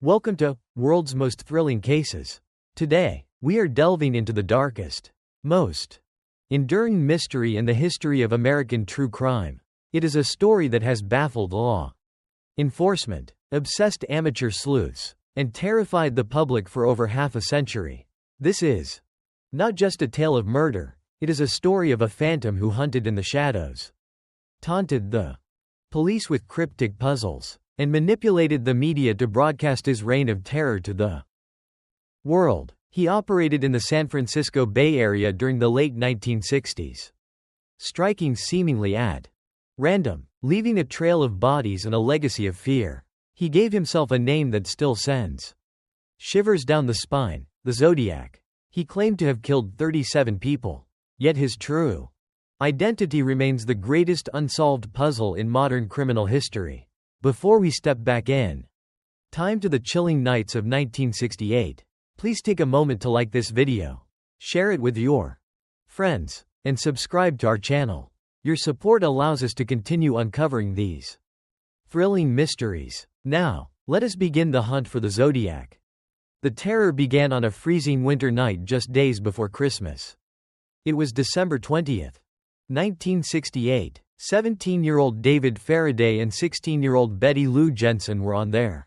Welcome to World's Most Thrilling Cases. Today, we are delving into the darkest, most enduring mystery in the history of American true crime. It is a story that has baffled law enforcement, obsessed amateur sleuths, and terrified the public for over half a century. This is not just a tale of murder, it is a story of a phantom who hunted in the shadows, taunted the police with cryptic puzzles, and manipulated the media to broadcast his reign of terror to the world. He operated in the San Francisco Bay Area during the late 1960s, striking seemingly at random, leaving a trail of bodies and a legacy of fear. He gave himself a name that still sends shivers down the spine, the Zodiac. He claimed to have killed 37 people, yet his true identity remains the greatest unsolved puzzle in modern criminal history. Before we step back in time to the chilling nights of 1968, please take a moment to like this video, share it with your friends, and subscribe to our channel. Your support allows us to continue uncovering these thrilling mysteries. Now, let us begin the hunt for the Zodiac. The terror began on a freezing winter night just days before Christmas. It was December 20th, 1968. 17-year-old David Faraday and 16-year-old Betty Lou Jensen were on their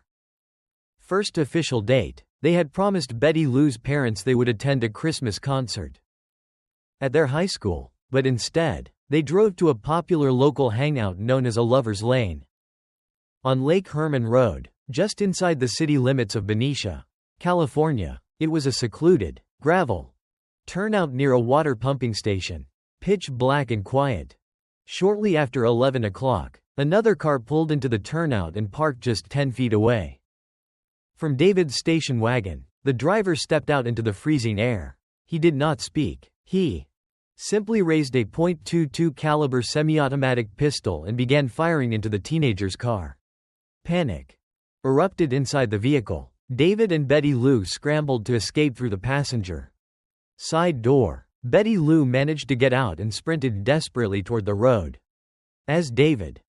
first official date. They had promised Betty Lou's parents they would attend a Christmas concert at their high school, but instead, they drove to a popular local hangout known as a lover's lane on Lake Herman Road, just inside the city limits of Benicia, California. It was a secluded, gravel turnout near a water pumping station, pitch black and quiet. Shortly after 11 o'clock, another car pulled into the turnout and parked just 10 feet away from David's station wagon. The driver stepped out into the freezing air. He did not speak. He simply raised a .22 caliber semi-automatic pistol and began firing into the teenager's car. Panic erupted inside the vehicle. David and Betty Lou scrambled to escape through the passenger side door. Betty Lou managed to get out and sprinted desperately toward the road. As David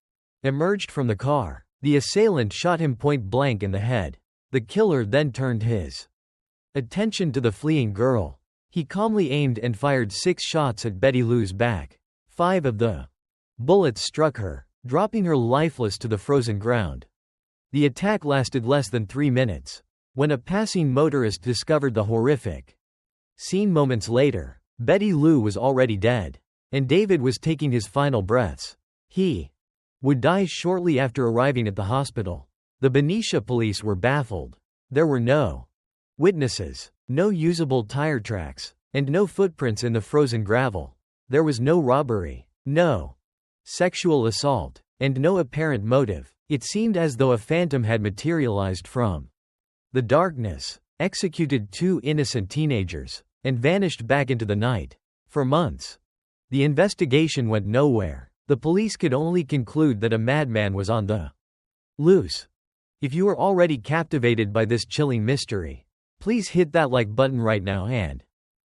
emerged from the car, the assailant shot him point blank in the head. The killer then turned his attention to the fleeing girl. He calmly aimed and fired 6 shots at Betty Lou's back. 5 of the bullets struck her, dropping her lifeless to the frozen ground. The attack lasted less than 3 minutes. When a passing motorist discovered the horrific scene moments later, Betty Lou was already dead, and David was taking his final breaths. He would die shortly after arriving at the hospital. The Benicia police were baffled. There were no witnesses, no usable tire tracks, and no footprints in the frozen gravel. There was no robbery, no sexual assault, and no apparent motive. It seemed as though a phantom had materialized from the darkness, executed 2 innocent teenagers, and vanished back into the night. For months, the investigation went nowhere. The police could only conclude that a madman was on the loose. If you are already captivated by this chilling mystery, please hit that like button right now and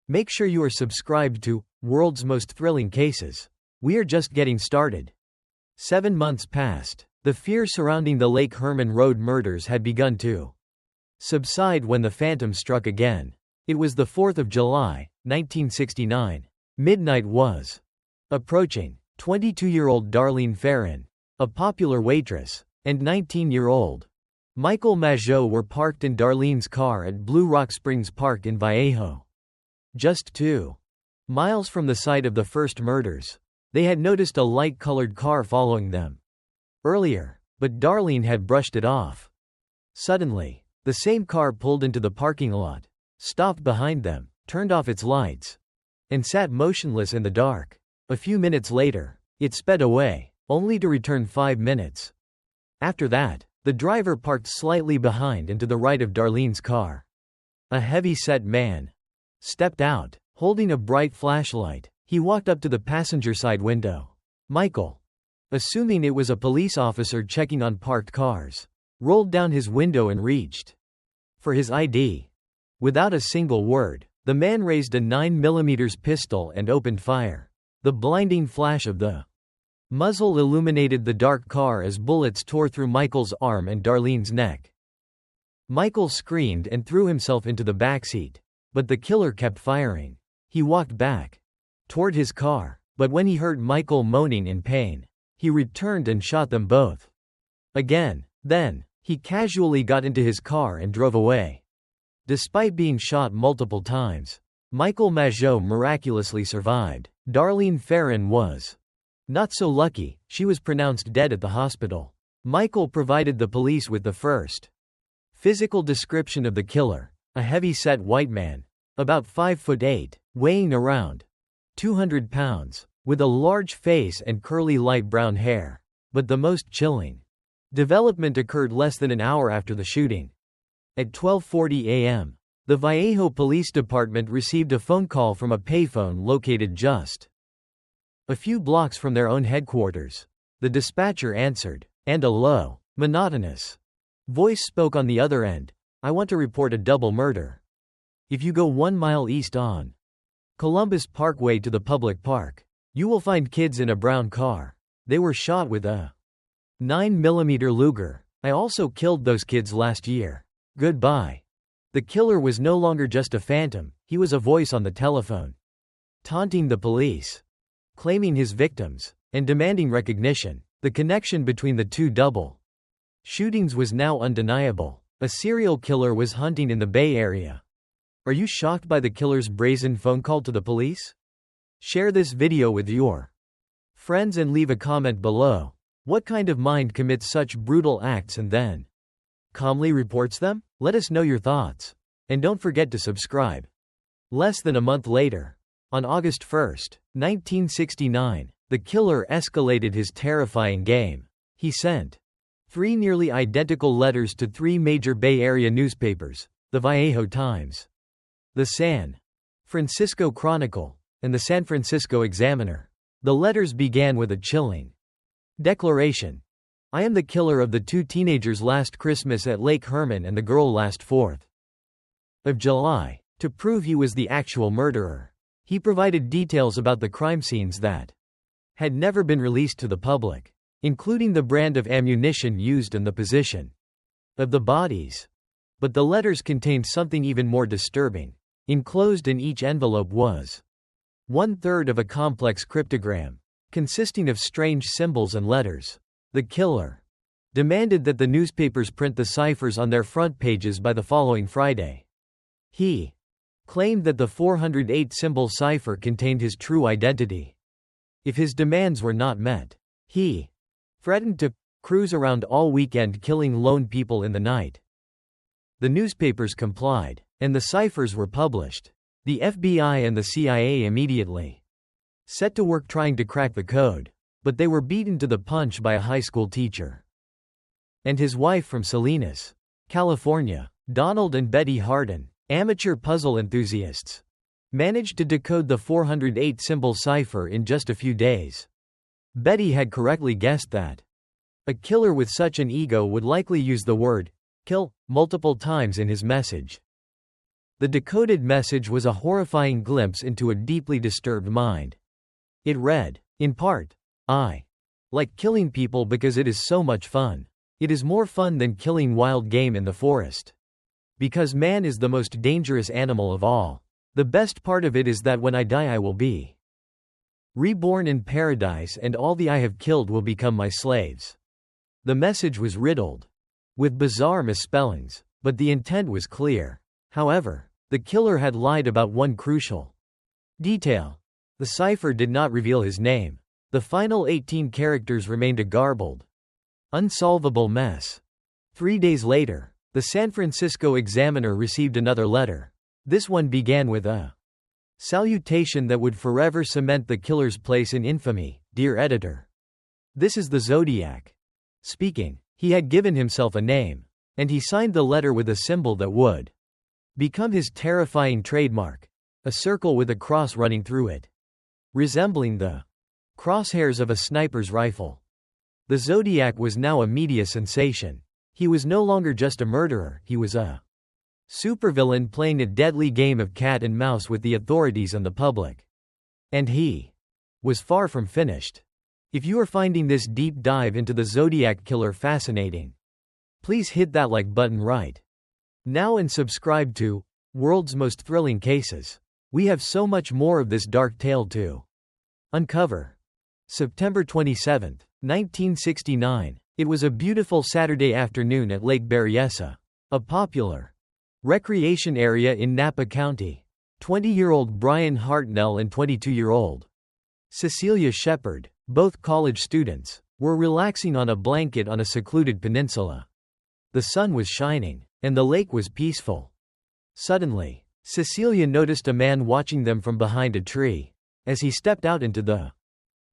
make sure you are subscribed to World's Most Thrilling Cases. We are just getting started. 7 months passed. The fear surrounding the Lake Herman Road murders had begun to subside when the phantom struck again. It was the 4th of July, 1969. Midnight was approaching. 22-year-old Darlene Ferrin, a popular waitress, and 19-year-old Michael Mageau were parked in Darlene's car at Blue Rock Springs Park in Vallejo. Just 2 miles from the site of the first murders, they had noticed a light-colored car following them earlier, but Darlene had brushed it off. Suddenly, the same car pulled into the parking lot, stopped behind them, turned off its lights, and sat motionless in the dark. A few minutes later, it sped away, only to return 5 minutes after that. The driver parked slightly behind and to the right of Darlene's car. A heavy-set man stepped out, holding a bright flashlight. He walked up to the passenger side window. Michael, assuming it was a police officer checking on parked cars, rolled down his window and reached for his ID. Without a single word, the man raised a 9mm pistol and opened fire. The blinding flash of the muzzle illuminated the dark car as bullets tore through Michael's arm and Darlene's neck. Michael screamed and threw himself into the backseat. But the killer kept firing. He walked back toward his car, but when he heard Michael moaning in pain, he returned and shot them both again. Then, he casually got into his car and drove away. Despite being shot multiple times, Michael Mageau miraculously survived. Darlene Ferrin was not so lucky. She was pronounced dead at the hospital. Michael provided the police with the first physical description of the killer: a heavy-set white man, about 5'8", weighing around 200 pounds, with a large face and curly light brown hair. But the most chilling development occurred less than an hour after the shooting. At 12:40 a.m., the Vallejo Police Department received a phone call from a payphone located just a few blocks from their own headquarters. The dispatcher answered, and a low, monotonous voice spoke on the other end. "I want to report a double murder. If you go 1 mile east on Columbus Parkway to the public park, you will find kids in a brown car. They were shot with a 9mm Luger. I also killed those kids last year. Goodbye." The killer was no longer just a phantom, he was a voice on the telephone, taunting the police, claiming his victims, and demanding recognition. The connection between the two double shootings was now undeniable. A serial killer was hunting in the Bay Area. Are you shocked by the killer's brazen phone call to the police? Share this video with your friends and leave a comment below. What kind of mind commits such brutal acts and then calmly reports them? Let us know your thoughts. And don't forget to subscribe. Less than a month later, on August 1, 1969, the killer escalated his terrifying game. He sent 3 nearly identical letters to 3 major Bay Area newspapers: the Vallejo Times, the San Francisco Chronicle, and the San Francisco Examiner. The letters began with a chilling declaration: "I am the killer of the 2 teenagers last Christmas at Lake Herman and the girl last 4th of July. To prove he was the actual murderer, he provided details about the crime scenes that had never been released to the public, including the brand of ammunition used and the position of the bodies. But the letters contained something even more disturbing. Enclosed in each envelope was 1/3 of a complex cryptogram, consisting of strange symbols and letters. The killer demanded that the newspapers print the ciphers on their front pages by the following Friday. He claimed that the 408-symbol cipher contained his true identity. If his demands were not met, he threatened to cruise around all weekend killing lone people in the night. The newspapers complied, and the ciphers were published. The FBI and the CIA immediately set to work trying to crack the code, but they were beaten to the punch by a high school teacher and his wife from Salinas, California. Donald and Betty Hardin, amateur puzzle enthusiasts, managed to decode the 408-symbol cipher in just a few days. Betty had correctly guessed that a killer with such an ego would likely use the word "kill" multiple times in his message. The decoded message was a horrifying glimpse into a deeply disturbed mind. It read, in part, "I like killing people because it is so much fun. It is more fun than killing wild game in the forest. Because man is the most dangerous animal of all. The best part of it is that when I die I will be reborn in paradise and all the I have killed will become my slaves." The message was riddled with bizarre misspellings, but the intent was clear. However, the killer had lied about one crucial detail. The cipher did not reveal his name. The final 18 characters remained a garbled, unsolvable mess. 3 days later, the San Francisco Examiner received another letter. This one began with a salutation that would forever cement the killer's place in infamy. "Dear editor, this is the Zodiac speaking." He had given himself a name, and he signed the letter with a symbol that would become his terrifying trademark: a circle with a cross running through it, resembling the crosshairs of a sniper's rifle. The Zodiac was now a media sensation. He was no longer just a murderer, he was a supervillain playing a deadly game of cat and mouse with the authorities and the public. And he was far from finished. If you are finding this deep dive into the Zodiac killer fascinating, please hit that like button right Now and subscribe to World's Most Thrilling Cases. We have so much more of this dark tale to uncover. September 27, 1969. It was a beautiful Saturday afternoon at Lake Berryessa, a popular recreation area in Napa County. 20-year-old Brian Hartnell and 22-year-old Cecilia Shepard, both college students, were relaxing on a blanket on a secluded peninsula. The sun was shining, and the lake was peaceful. Suddenly, Cecilia noticed a man watching them from behind a tree. As he stepped out into the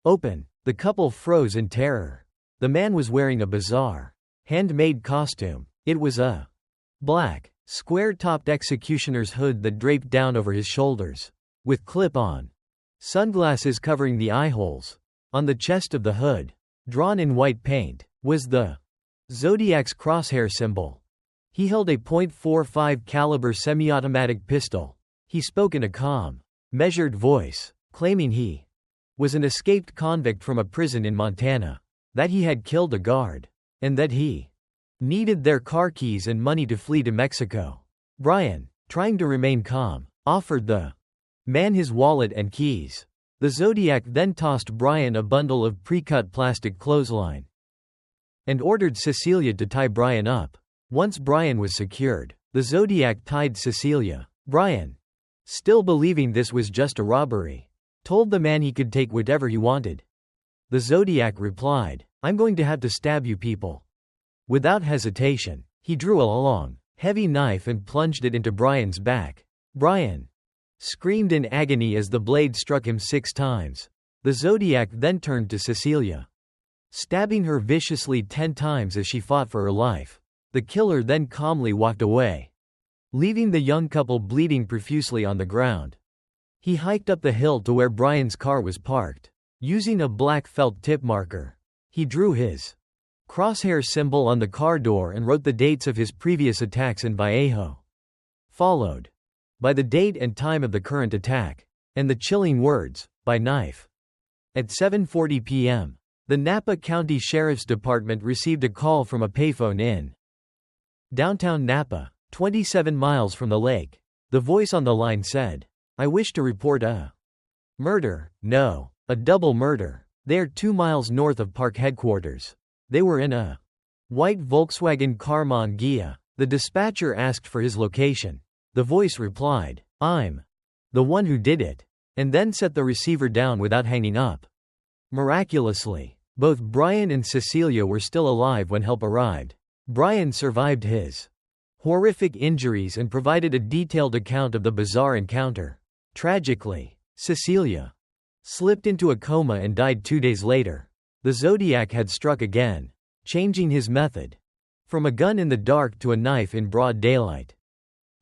open, the couple froze in terror. The man was wearing a bizarre, handmade costume. It was a black, square-topped executioner's hood that draped down over his shoulders, with clip-on sunglasses covering the eye holes. On the chest of the hood, drawn in white paint, was the Zodiac's crosshair symbol. He held a .45 caliber semi-automatic pistol. He spoke in a calm, measured voice, claiming he was an escaped convict from a prison in Montana, that he had killed a guard, and that he needed their car keys and money to flee to Mexico. Brian, trying to remain calm, offered the man his wallet and keys. The Zodiac then tossed Brian a bundle of pre-cut plastic clothesline and ordered Cecilia to tie Brian up. Once Brian was secured, the Zodiac tied Cecilia. Brian, still believing this was just a robbery, told the man he could take whatever he wanted. The Zodiac replied, "I'm going to have to stab you people." Without hesitation, he drew a long, heavy knife and plunged it into Brian's back. Brian screamed in agony as the blade struck him 6 times. The Zodiac then turned to Cecilia, stabbing her viciously 10 times as she fought for her life. The killer then calmly walked away, leaving the young couple bleeding profusely on the ground. He hiked up the hill to where Brian's car was parked. Using a black felt tip marker, he drew his crosshair symbol on the car door and wrote the dates of his previous attacks in Vallejo, followed by the date and time of the current attack, and the chilling words, "by knife." At 7:40 p.m., the Napa County Sheriff's Department received a call from a payphone in downtown Napa, 27 miles from the lake. The voice on the line said, "I wish to report a murder." "No, a double murder. They're 2 miles north of park headquarters." They were in a white Volkswagen Carman Ghia. The dispatcher asked for his location. The voice replied, "I'm the one who did it," and then set the receiver down without hanging up. Miraculously, both Brian and Cecilia were still alive when help arrived. Brian survived his horrific injuries and provided a detailed account of the bizarre encounter. Tragically, Cecilia slipped into a coma and died 2 days later. The Zodiac had struck again, changing his method from a gun in the dark to a knife in broad daylight,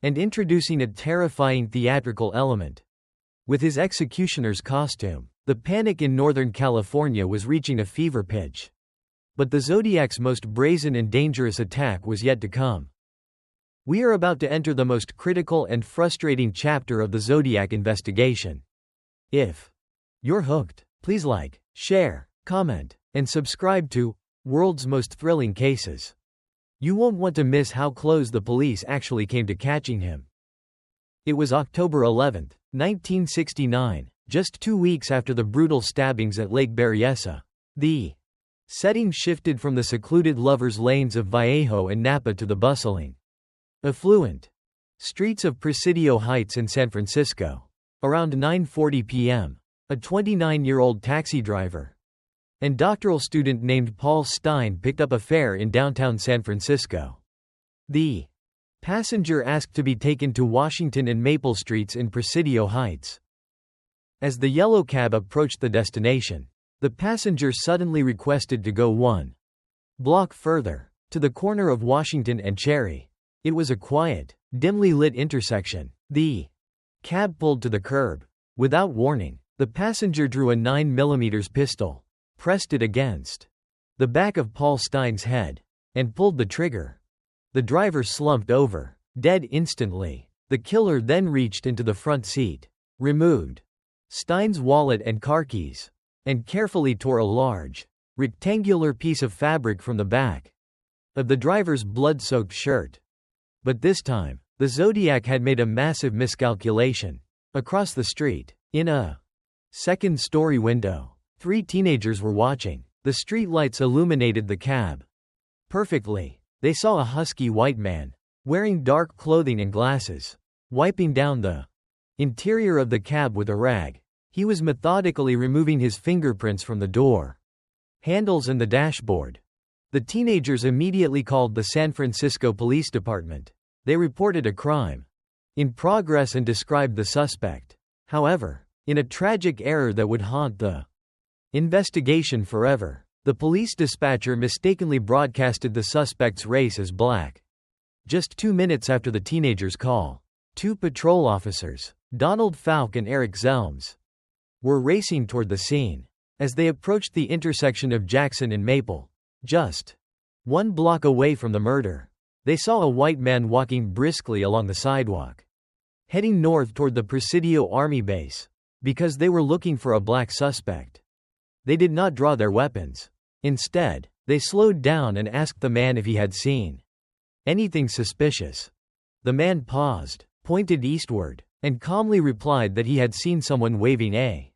and introducing a terrifying theatrical element. With his executioner's costume, the panic in Northern California was reaching a fever pitch. But the Zodiac's most brazen and dangerous attack was yet to come. We are about to enter the most critical and frustrating chapter of the Zodiac investigation. If you're hooked, please like, share, comment, and subscribe to World's Most Thrilling Cases. You won't want to miss how close the police actually came to catching him. It was October 11, 1969, just 2 weeks after the brutal stabbings at Lake Berryessa. The setting shifted from the secluded lovers' lanes of Vallejo and Napa to the bustling, affluent streets of Presidio Heights in San Francisco. Around 9:40 p.m., a 29-year-old taxi driver and doctoral student named Paul Stein picked up a fare in downtown San Francisco. The passenger asked to be taken to Washington and Maple Streets in Presidio Heights. As the yellow cab approached the destination, the passenger suddenly requested to go 1 block further, to the corner of Washington and Cherry. It was a quiet, dimly lit intersection. The cab pulled to the curb. Without warning, the passenger drew a 9mm pistol, pressed it against the back of Paul Stein's head, and pulled the trigger. The driver slumped over, dead instantly. The killer then reached into the front seat, removed Stein's wallet and car keys, and carefully tore a large, rectangular piece of fabric from the back of the driver's blood-soaked shirt. But this time, the Zodiac had made a massive miscalculation. Across the street, in a second-story window, 3 teenagers were watching. The street lights illuminated the cab perfectly. They saw a husky white man, wearing dark clothing and glasses, wiping down the interior of the cab with a rag. He was methodically removing his fingerprints from the door handles and the dashboard. The teenagers immediately called the San Francisco Police Department. They reported a crime in progress and described the suspect. However, in a tragic error that would haunt the investigation forever, the police dispatcher mistakenly broadcasted the suspect's race as black. Just 2 minutes after the teenagers' call, 2 patrol officers, Donald Falk and Eric Zelms, were racing toward the scene. As they approached the intersection of Jackson and Maple, just 1 block away from the murder, they saw a white man walking briskly along the sidewalk, heading north toward the Presidio Army base. Because they were looking for a black suspect, they did not draw their weapons. Instead, they slowed down and asked the man if he had seen anything suspicious. The man paused, pointed eastward, and calmly replied that he had seen someone waving a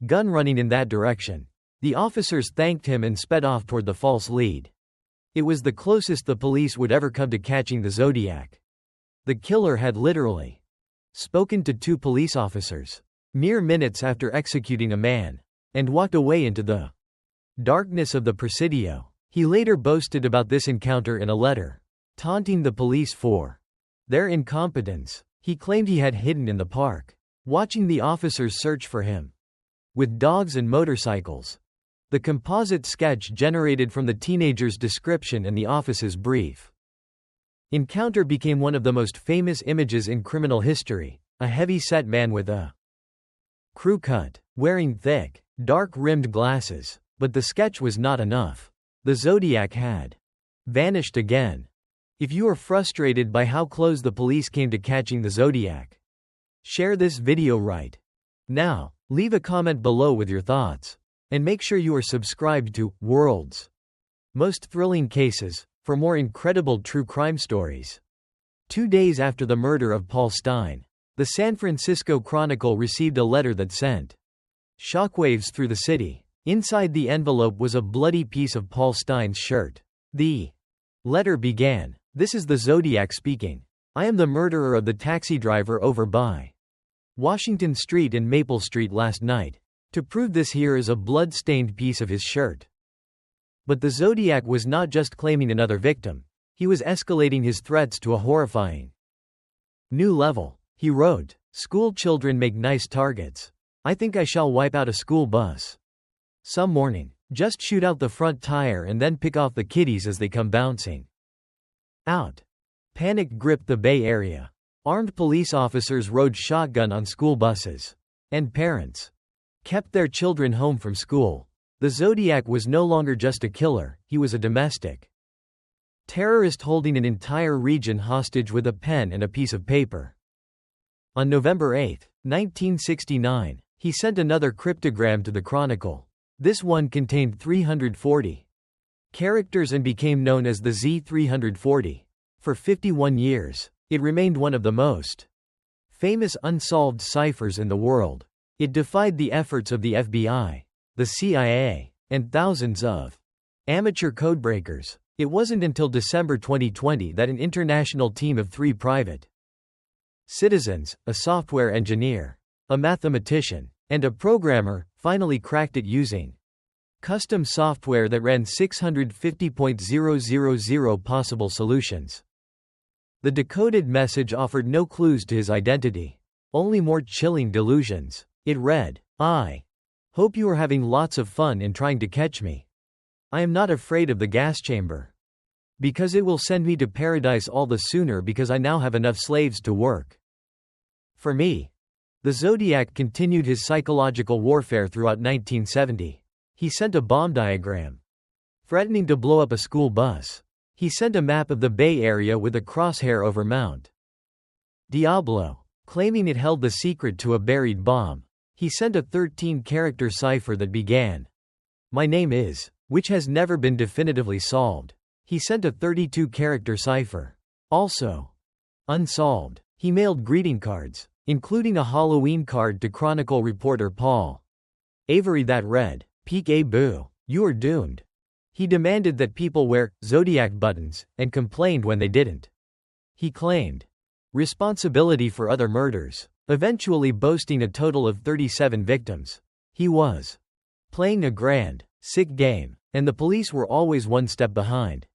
gun running in that direction. The officers thanked him and sped off toward the false lead. It was the closest the police would ever come to catching the Zodiac. The killer had literally spoken to 2 police officers mere minutes after executing a man, and walked away into the darkness of the Presidio. He later boasted about this encounter in a letter, taunting the police for their incompetence. He claimed he had hidden in the park, watching the officers search for him with dogs and motorcycles. The composite sketch generated from the teenager's description and the officer's brief encounter became one of the most famous images in criminal history. A heavy-set man with a crew cut, wearing thick, dark-rimmed glasses. But the sketch was not enough. The Zodiac had vanished again. If you are frustrated by how close the police came to catching the Zodiac, share this video right now. Leave a comment below with your thoughts. And make sure you are subscribed to World's Most Thrilling Cases for more incredible true crime stories. 2 days after the murder of Paul Stine, the San Francisco Chronicle received a letter that sent shockwaves through the city. Inside the envelope was a bloody piece of Paul Stine's shirt. The letter began, "This is the Zodiac speaking. I am the murderer of the taxi driver over by Washington Street and Maple Street last night. To prove this, here is a blood-stained piece of his shirt." But the Zodiac was not just claiming another victim. He was escalating his threats to a horrifying new level. He wrote, "School children make nice targets. I think I shall wipe out a school bus some morning. Just shoot out the front tire and then pick off the kiddies as they come bouncing out." Panic gripped the Bay Area. Armed police officers rode shotgun on school buses, and parents kept their children home from school. The Zodiac was no longer just a killer, he was a domestic terrorist holding an entire region hostage with a pen and a piece of paper. On November 8, 1969, he sent another cryptogram to the Chronicle. This one contained 340 characters and became known as the Z340. For 51 years, it remained one of the most famous unsolved ciphers in the world. It defied the efforts of the FBI, the CIA, and thousands of amateur codebreakers. It wasn't until December 2020 that an international team of 3 private citizens, a software engineer, a mathematician, and a programmer, finally cracked it using custom software that ran 650,000 possible solutions. The decoded message offered no clues to his identity, only more chilling delusions. It read, "I hope you are having lots of fun in trying to catch me. I am not afraid of the gas chamber, because it will send me to paradise all the sooner because I now have enough slaves to work for me." The Zodiac continued his psychological warfare throughout 1970. He sent a bomb diagram threatening to blow up a school bus. He sent a map of the Bay Area with a crosshair over Mount Diablo, claiming it held the secret to a buried bomb. He sent a 13-character cipher that began, "My name is," which has never been definitively solved. He sent a 32-character cipher, also Unsolved. He mailed greeting cards, including a Halloween card to Chronicle reporter Paul Avery that read, "Peek-a-boo, you are doomed." He demanded that people wear Zodiac buttons, and complained when they didn't. He claimed responsibility for other murders, eventually boasting a total of 37 victims. He was playing a grand, sick game, and the police were always one step behind.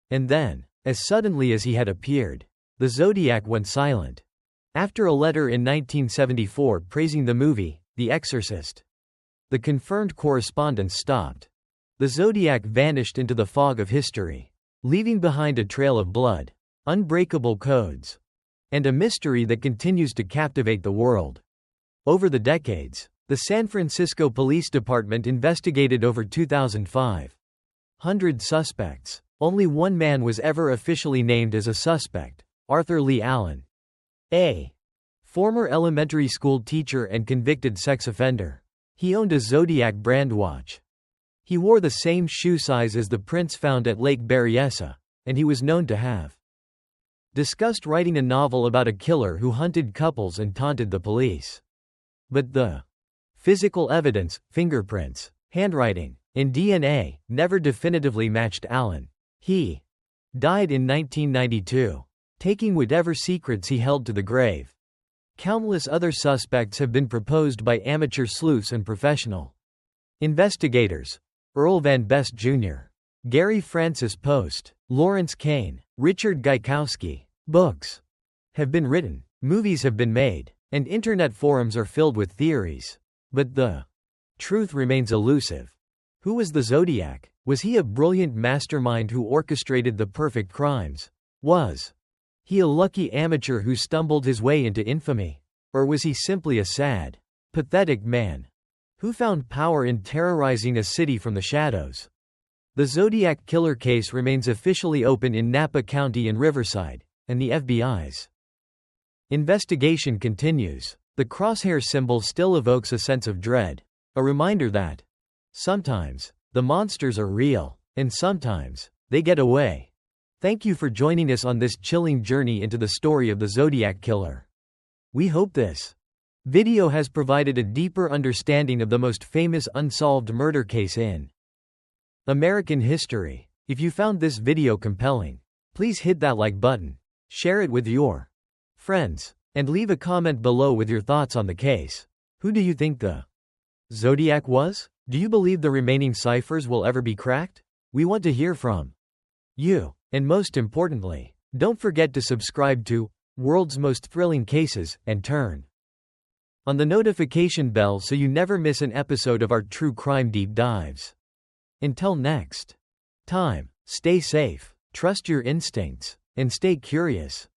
And then, as suddenly as he had appeared, the Zodiac went silent. After a letter in 1974 praising the movie, The Exorcist, the confirmed correspondence stopped. The Zodiac vanished into the fog of history, leaving behind a trail of blood, unbreakable codes, and a mystery that continues to captivate the world. Over the decades, the San Francisco Police Department investigated over 2,500 suspects. Only one man was ever officially named as a suspect, Arthur Lee Allen, a former elementary school teacher and convicted sex offender. He owned a Zodiac brand watch. He wore the same shoe size as the prints found at Lake Berryessa, and he was known to have discussed writing a novel about a killer who hunted couples and taunted the police. But the physical evidence, fingerprints, handwriting, and DNA, never definitively matched Allen. He died in 1992, taking whatever secrets he held to the grave. Countless other suspects have been proposed by amateur sleuths and professional investigators. Earl Van Best Jr., Gary Francis Post, Lawrence Kane, Richard Gaikowski. Books have been written, movies have been made, and internet forums are filled with theories. But the truth remains elusive. Who was the Zodiac? Was he a brilliant mastermind who orchestrated the perfect crimes? Was he a lucky amateur who stumbled his way into infamy? Or was he simply a sad, pathetic man who found power in terrorizing a city from the shadows? The Zodiac killer case remains officially open in Napa County and Riverside, and the FBI's investigation continues. The crosshair symbol still evokes a sense of dread, a reminder that sometimes the monsters are real, and sometimes they get away. Thank you for joining us on this chilling journey into the story of the Zodiac Killer. We hope this video has provided a deeper understanding of the most famous unsolved murder case in American history. If you found this video compelling, please hit that like button, share it with your friends, and leave a comment below with your thoughts on the case. Who do you think the Zodiac was? Do you believe the remaining ciphers will ever be cracked? We want to hear from you. And most importantly, don't forget to subscribe to World's Most Thrilling Cases and turn on the notification bell so you never miss an episode of our true crime deep dives. Until next time, stay safe, trust your instincts, and stay curious.